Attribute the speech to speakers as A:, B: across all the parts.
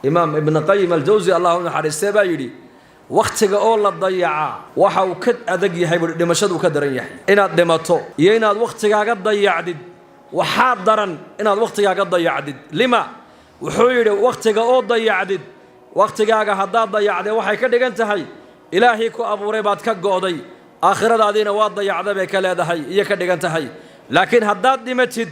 A: إمام ابن قيم الجوزي الله نحرسته بايدي وقتك أول الضيعة وحاو كد أدقي هاي دمشق وكدرن يحي إن دمتو ينا وقتك قد ضيعدد وحاضرا إن وقتك قد ضيعدد لما وحويد وقتك أول ضيعدد وقتك هذا ضيعدد وحي كد أنتهي إلهي كو أبو ريبات كقعدي آخر هذين واد ضيعدد بكلا هاي يكد أنتهي لكن هذا دمتد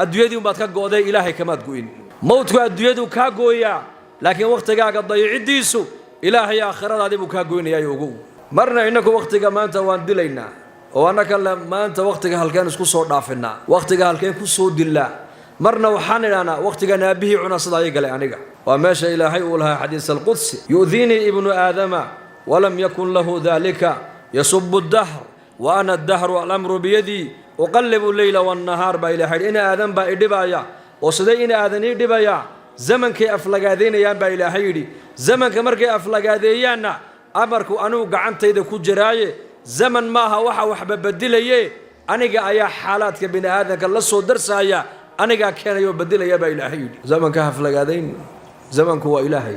A: الدنيا وبات كقعدي إلهي كما تقولين موتك الدنيا كقويا لكن وقتك قد ضيعديسو إلهي آخر هذا بكاقوين يا يوجو مرنا إنك وقتك ما أنت واندلينا وأنا كلا ما أنت وقتك هل كان اسكو صور دافنا وقتك هل كان كسو دلا مرنا وحننا وقتك نبيه عنا صدايق لعنيقة وماشى إلهي ولها حديث القدس يؤذيني ابن آدم ولم يكن له ذلك يصب الدهر وأنا الدهر الأمر بيدي أقلب الليل والنهار بإلهي إن آدم بإدبايا وصدي إن آدني دبايا زمن كي أفلقادين يا بإلهي زمن كمركي أفلقاديانا أمركو أنو قعنتيدا كجراي زمن ماها وحا وحبا بدليه أنيقا أيا حالات كبين آدنك الله سو درسايا أنيقا كان يبدل يا بإلهي زمن كهفلقادين زمن كوا إلهي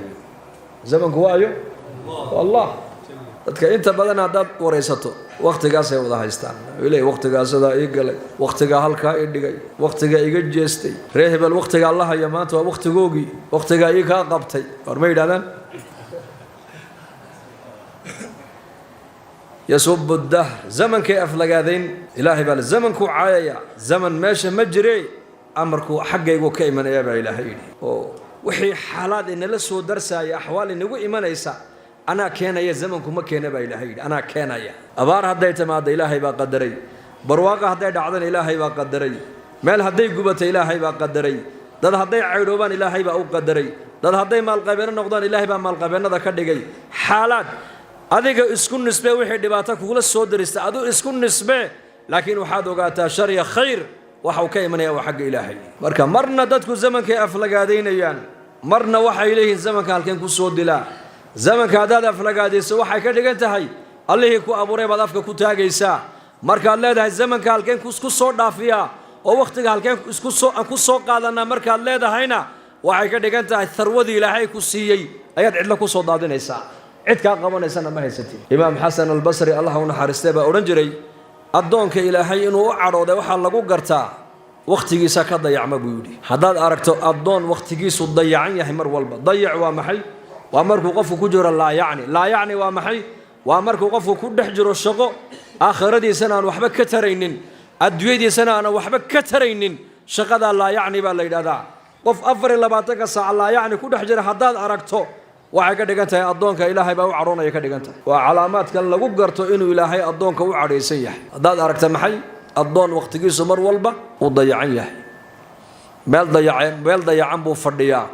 A: زمن كوا أيو والله dadka inta badan hadaad wareysato waqtigaas ay wada haystaan ilaa waqtigaasada ay galay waqtiga halka ay dhigay waqtiga iga jeestay reehbal waqtiga Allah ya maanta waa waqtigoogi waqtiga ay ka qabtay war ma yiraahdaan يصب الدهر زمن كي أفلقادين إلهي بال زمن كو عايا زمن ماشي مجري أمركو حقا يقو كيمن يا با إلهي وحي حالات إن لسو درسا يا أحوال إن إيمان إيسا أنا كان يا زمنكم ما كان با إلهي أنا كان يا أبار هداي تماد إلهي با قدري برواقة هداي دعدن إلهي با قدري مال هداي قبة إلهي با قدري داد هداي عيروبان إلهي با أو قدري داد هداي مال قبيرن نقدان إلهي با مال قبيرن دا كدغاي حالات adiga isku nisbe wixii dhibaato kugula soo dirista adu isku nisbe laakiin waxaad ogaataa shar iyo khayr waxa uu ka imanaya waa xaq Ilaahay marka marna dadku zamankay aflagaadeynayaan marna waxa Ilaahay zamanka halkeen ku soo dilaa zamanka hadaad aflagaadeyso waxay ka dhigan tahay Allahi ku abuuray baad afka ku taagaysaa marka aad leedahay zamanka halkeen ku soo dhaafiya oo waqtiga halkeen ku soo qaadana marka aad leedahayna waxay ka dhigan tahay tharwadii Ilaahay ku siiyay ayaad cidla ku soo daadinaysaa عد كقبنا سنة ما هي ستين إمام حسن البصري الله ونحرسته بأورنجري الدون كإلهي إنه عروضه وحال لقو قرتا وقت جيسا كضيع مبيولي حداد أركتو الدون وقت جيسو ضيعين يا حمر والبا ضيع ومحي وأمركو قفو كجر لا يعني ومحي وأمركو قفو كل حجر الشقو آخر دي سنة وحبك كترينين الدوي دي سنة أنا وحبك كترينين شقدا لا يعني بالله دا قف أفر اللي بعتك الساعة لا يعني كل حجر حداد أركتو waxay ka dhigan tahay adoonka Ilaahay baa u caroonaya ka dhigan tahay waa calaamaadkan lagu garto inuu Ilaahay adoonka u careeysan yahay hadaad aragta maxay adoon waqtigiisu mar walba uu dayacan yahay meel dayacan buu fadhiyaa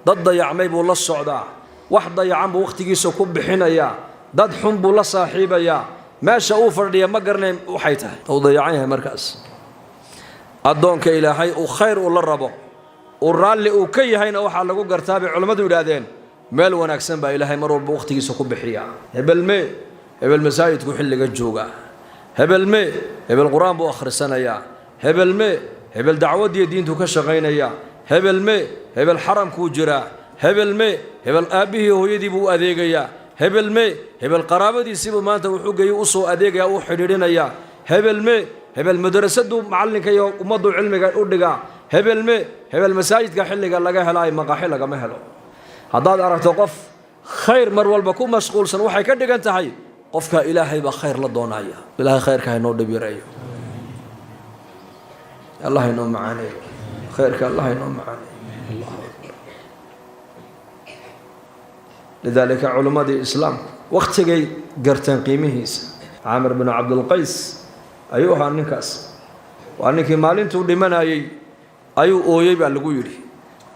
A: dad dayacmay buu la socdaa wax dayacan buu waqtigiisu ku bixinaya dad xun buu la saaxiibaya meesha uu fadhiya ma garanay waxay tahay uu dayacan yahay markaas adoonka Ilaahay uu khayr u la rabo uu raali uu ka yahayna waxa lagu gartaa bay culimadu yiraahdeen meel wanaagsan baa Ilaahay mar walba waqtigiisa ku bixiya hebel masaajidku xilliga jooga hebel quraan buu akhrisanaya hebel dacwadii diintu ka shaqeynaya hebel xaramku jira hebel aabihi hooyadii buu adeegaya hebel qaraabadiisii buu maanta wuxuu geeyay u soo adeegaya u xiriirinaya hebel madrasadu macallinka iyo ummadu cilmiga u dhiga hebel masaajidka xilliga laga helay maqaaxi laga ma helo هذا أردت قف خير مر والبكون مشغول سن وحي كدق أنت هاي قفك إلهي بخير للدونايا إلهي خير كهي نور دبيري الله ينوم معاني خيرك الله ينوم معاني الله أكبر لذلك علماء الإسلام وقت جاي قرتن قيمه عامر بن عبد القيس أيها النكاس وأنك مالين تودي من أيو أويب على الجوري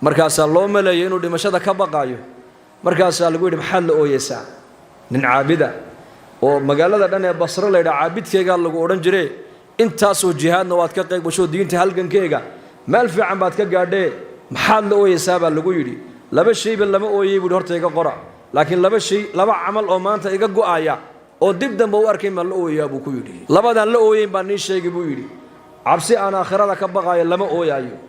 A: markaas loo maleeyay inuu dhimashada ka baqayo markaas lagu yiri maxal oo yeesa nin caabida oo magaalada dhan ee Basra leeyahay caabidkeega lagu oran jiray intaas oo jihaadna waad ka qayb gasho diinta halgankeega meel fiican baad ka gaadhay maxal oo yeesa baa lagu yiri laba shay lama ooyay buu horta iga qora laakiin laba amal oo maanta iga go'aya oo dib dambe u arkay ma la ooyaa buu ku yiri labadan la ooyay baan nin sheegay buu yiri cabsi aan aakhirada ka baqayo lama ooyayo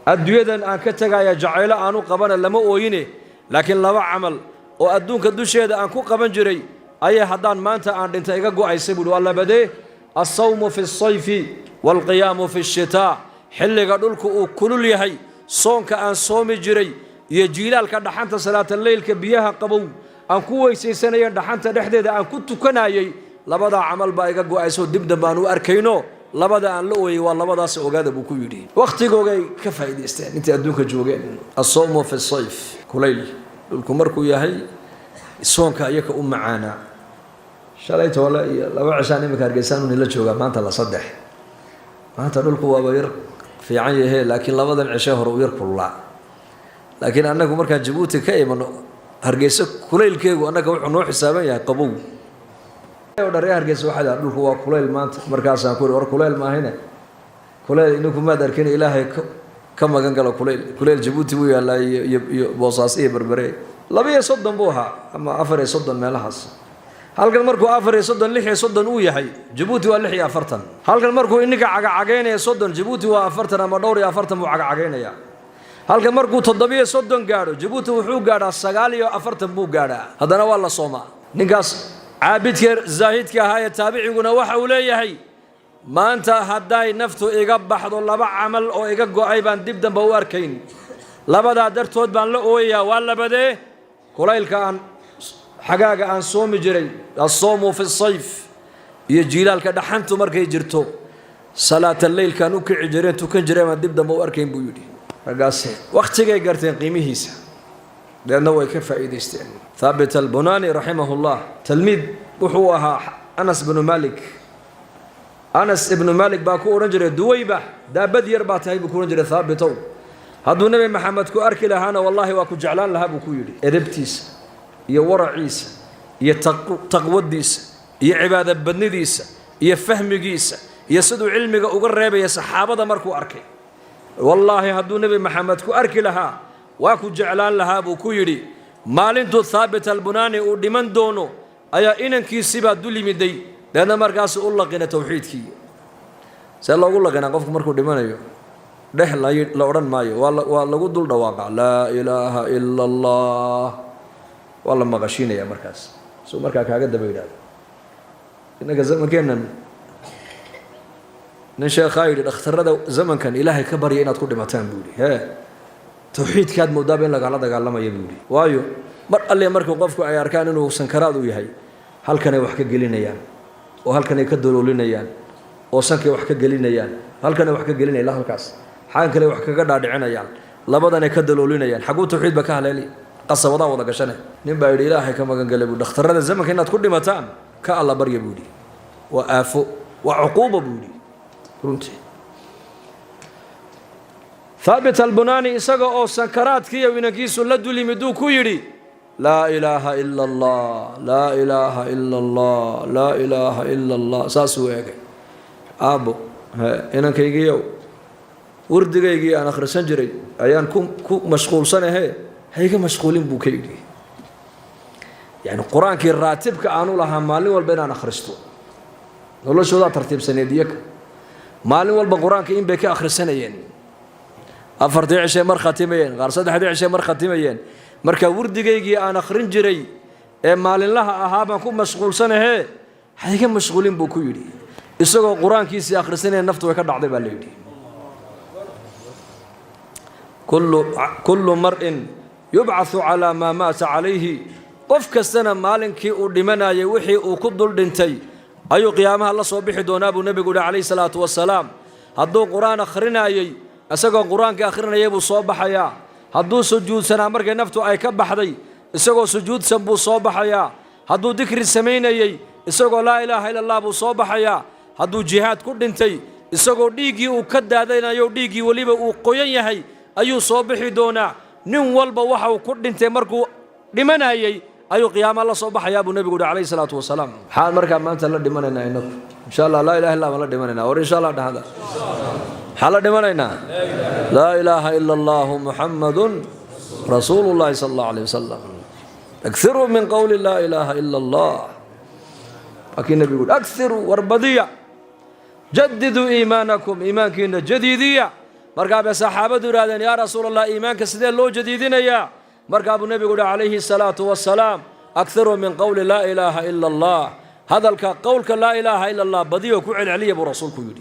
A: adduunyadan aan ka tagaya jacaylo aanu qabana lama ooyine laakiin laba camal oo adduunka dusheeda aan ku qaban jiray ayaa haddaan maanta aan dhintay iga go'aysay buuhi waa labadee assawmu fi sayfi waalqiyaamu fi shitaa xilliga dhulku uu kulul yahay soonka aan soomi jiray iyo jiilaalka dhaxanta salaataleylka biyaha qabow aan ku weysaysanaya dhaxanta dhexdeeda aan ku tukanayay labadaa camal baa iga go'ayso dib dambe aan u arkayno labada aan la ooyay waa labadaas ogaada buu ku yidhi wakhtigoogay ka faa'iidaysteen intay adduunka joogeen assawmu fi sayf kulayl dhulku markuu yahay soonka ayaka u macaanaa shalay toole iyo laba cishaan iminka hargeysaan nila joogaa maanta la saddex maanta dhulku waaba yar fiican yahe laakiin labadan cishe hore u yar kullaa laakiin annagu markaan jabuuti ka imano hargeysa kulaylkeegu annaga wuxuu noo xisaaban yahay qabow dharee hargeysa waxaa dhulku waa kulayl maanta markaasaan ku war kulayl maahine kulayl ininku maad arkin ilaahay ka magan galo kulayl jabuuti buu yaallaa iyo boosaaso iyo berbere 32 buu ahaa ama 34 meelahaas halkan markuu 34 36 uu yahay jabuuti waa 46 halkan markuu ininka cagacagaynaya 30 jabuuti waa 40 ama dhowr iyo 40 buu cagacagaynaya halkan markuu 37 gaadho jabuuti wuxuu gaadhaa 49 buu gaadhaa haddana waa la soomaa ninkaas caabidka zaahidka ahaa ee taabiciguna waxa uu leeyahay maanta hadday naftu iga baxdo laba camal oo iga go'ay baan dib dambe u arkayn labadaa dartood baan la ooyayaa waa labadee kulaylka aan xagaaga aan soomi jiray assoomu fi sayf iyo jiilaalka dhaxantu markay jirto salaataleylkaan u kici jireen tukan jireen baan dib dambe u arkayn buu yidhi raggaasi wakhtigay garteen qiimihiisa لأنه كفائدين ثابت البناني رحمه الله تلميذ وحوها أنس بن مالك أنس بن مالك باكو رنجر دويبة دا بدير باتهي بكو رنجر ثابتو هذا النبي محمد كو أركي لهانا والله واكو جعلان لها بكو يلي إربتيس يا ورعيس يا تقوديس يا عبادة بنديس يا فهم جيس يا سدو علمك وقرب يا صحابة مركو أركي والله هذا النبي محمد كو أركي لها واكو جعلان لها بو كيري مالنتو ثابت البناني ودمان دونو ايا اننكي سيبا دولي ميدي لأن مركاس الله قنا توحيدكي سي الله الله قنا قفك مركو دمانيو دح لا اورن مايو والله دول دواقع لا اله الا الله والله ما غشينا يا مركاس سو مركا كاغا دبيداد انك زمن كينن نشا خاير اخترده زمن كان الهي كبري اناد كو دماتان بودي ها توحيد كاد مودا بين لغالا دغالماyo buuri waayo mar alle markuu qofku ay arkaan inuu sankaraad u yahay halkan ay wax ka gelinayaan oo halkan ay ka dololinayaan oo sankay wax ka gelinayaan halkan ay wax ka gelinayaan halkaas xaan kale wax kaga dhaadhicinayaan labadan ay ka dololinayaan xagu tawxiid ba ka haleeli qasabada wada gashanay nin baa yiri ilaahay ka magan galay buu dhakhtarada zamanka inaad ku dhimataan ka alla barya buuri wa aafo wa uquba buuri runtii ثابت البناني إسقى أو سكرات كي ونكيس لدولي مدو كيري لا إله إلا الله لا إله إلا الله لا إله إلا الله ساسويك أبو هنا كيجيو ورد كيجي أنا آخر سنجري أيان كم مشغول سنة هيك مشغولين بوكيري يعني القرآن كي الراتب كأنو لها مالي والبين أنا خرجتو والله شو ذا ترتيب سنة ديك مالي والبقرآن كي إن بك آخر سنين أفرتي عشاء مر ختمين غير صدق حدي عشاء مر ختمين مركا وردقيقي أنا خرين جري مال الله أهابا كون مشغول سنة هيك مشغولين بوكيري إسقى القرآن كيسي آخر سنة نفط ويكاد عضي بالليل كل مرء يبعث على ما مات عليه قفك السنة مالنكي ودمنا يوحي وكدل دنتي أيو قيامها الله صبيح دونابو نبي قول عليه الصلاة والسلام هدو قرآن أخرنا يي isagoo quraanka akhrinaya buu soo baxayaa hadduu sujuudsanaa markay naftu ay ka baxday isagoo sujuudsan buu soo baxayaa hadduu dikri sameynayay isagoo laa ilaaha illa allah buu soo baxayaa hadduu jihaad ku dhintay isagoo dhiiggii uu ka daadanayo dhiiggii waliba uu qoyan yahay ayuu soo bixi doonaa nin walba waxa uu ku dhintay markuu dhimanayay ayuu qiyaama la soo baxayaa buu nabigu calayhi salaatu wasalaam xaal markaa maanta la dhimanaynaa inagu insha allah laa ilaaha illa allah la dhimanaynaa war insha allah dhahada حالا دمانينا لا إله إلا الله محمد رسول الله صلى الله عليه وسلم أكثروا من قول لا إله إلا الله أكيد النبي يقول أكثروا واربضية جددوا إيمانكم إيمانكم جديدية مرقاب صحابة رادين يا رسول الله إيمانك سيدي لو جديدين يا مركب النبي يقول عليه الصلاة والسلام أكثر من قول لا إله إلا الله هذا قولك لا إله إلا الله بديو كعل علي أبو رسولك يقول